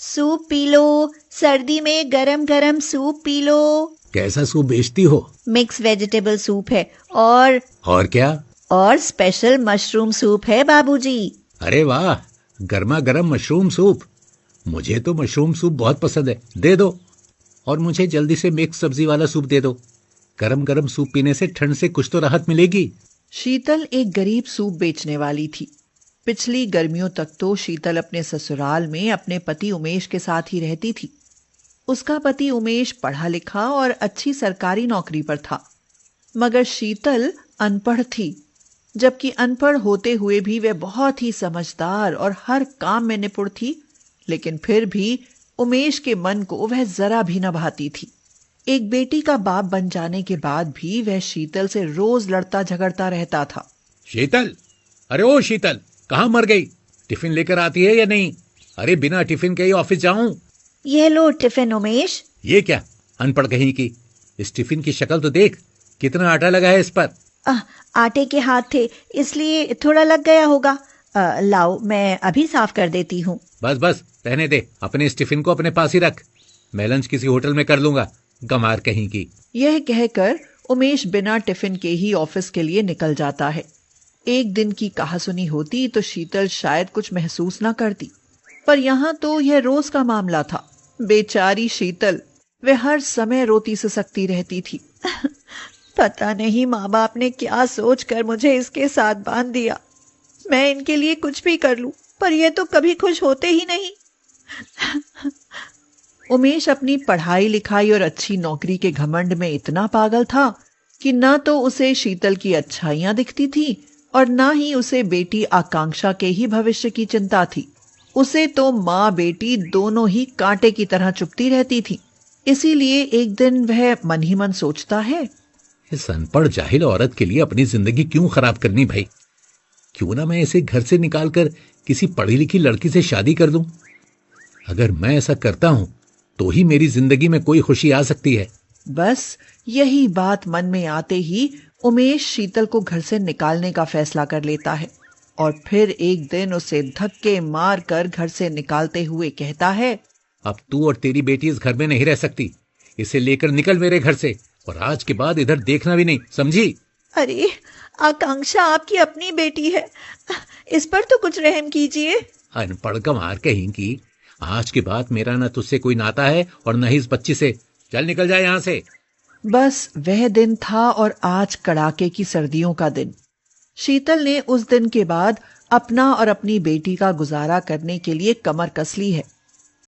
Soup P low, सर्दी में गरम गरम सूप पी लो। कैसा सूप बेचती हो? मिक्स वेजिटेबल सूप है और क्या? और स्पेशल मशरूम सूप है बाबूजी। अरे वाह, गर्मा गर्म मशरूम सूप। मुझे तो मशरूम सूप बहुत पसंद है, दे दो। और मुझे जल्दी से मिक्स सब्जी वाला सूप दे दो। गरम गरम सूप पीने से ठंड से कुछ तो राहत मिलेगी। शीतल एक गरीब सूप बेचने वाली थी। पिछली गर्मियों तक तो शीतल अपने ससुराल में अपने पति उमेश के साथ ही रहती थी। उसका पति उमेश पढ़ा लिखा और अच्छी सरकारी नौकरी पर था, मगर शीतल अनपढ़ थी। जबकि अनपढ़ होते हुए भी वह बहुत ही समझदार और हर काम में निपुण थी, लेकिन फिर भी उमेश के मन को वह जरा भी न भाती थी। एक बेटी का बाप बन जाने के बाद भी वह शीतल से रोज लड़ता झगड़ता रहता था। शीतल, अरे ओ शीतल, कहाँ मर गई? टिफिन लेकर आती है या नहीं? अरे बिना टिफिन के ही ऑफिस जाऊं? ये लो टिफिन उमेश। ये क्या, अनपढ़ कहीं की। इस टिफिन की शक्ल तो देख, कितना आटा लगा है इस पर। आटे के हाथ थे इसलिए थोड़ा लग गया होगा। लाओ मैं अभी साफ कर देती हूँ। बस बस रहने दे, अपने इस टिफिन को अपने पास ही रख। मैं लंच किसी होटल में कर लूंगा, गंवार कहीं की। यह कहकर उमेश बिना टिफिन के ही ऑफिस के लिए निकल जाता है। एक दिन की कहासुनी होती तो शीतल शायद कुछ महसूस ना करती, पर यहाँ तो यह रोज का मामला था। बेचारी शीतल, वह हर समय रोती सिसकती रहती थी। पता नहीं माँ बाप ने क्या सोच कर मुझे इसके साथ बांध दिया। मैं इनके लिए कुछ भी कर लूं, पर ये तो कभी खुश होते ही नहीं। उमेश अपनी पढ़ाई लिखाई और अच्छी नौकरी के घमंड में इतना पागल था कि न तो उसे शीतल की अच्छाइयां दिखती थी और न ही उसे बेटी आकांक्षा के ही भविष्य की चिंता थी। उसे तो माँ बेटी दोनों ही कांटे की तरह चुभती रहती थी। इसीलिए एक दिन वह मन ही मन सोचता है, इस अनपढ़ जाहिल औरत के लिए अपनी जिंदगी क्यों खराब करनी भाई? क्यों ना मैं इसे घर से निकालकर किसी पढ़ी लिखी लड़की से शादी कर दूं। अगर मैं ऐसा करता हूं तो ही मेरी जिंदगी में कोई खुशी आ सकती है। बस यही बात मन में आते ही उमेश शीतल को घर से निकालने का फैसला कर लेता है और फिर एक दिन उसे धक्के मार कर घर से निकालते हुए कहता है, अब तू और तेरी बेटी इस घर में नहीं रह सकती। इसे लेकर निकल मेरे घर से, और आज के बाद इधर देखना भी नहीं, समझी? अरे आकांक्षा आपकी अपनी बेटी है, इस पर तो कुछ रहम कीजिए। अनपढ़ गंवार कहीं की। आज के बाद मेरा न तुझसे कोई नाता है और न ही इस बच्ची से। चल निकल जाए यहाँ से। बस वह दिन था और आज कड़ाके की सर्दियों का दिन। शीतल ने उस दिन के बाद अपना और अपनी बेटी का गुजारा करने के लिए कमर कस ली है।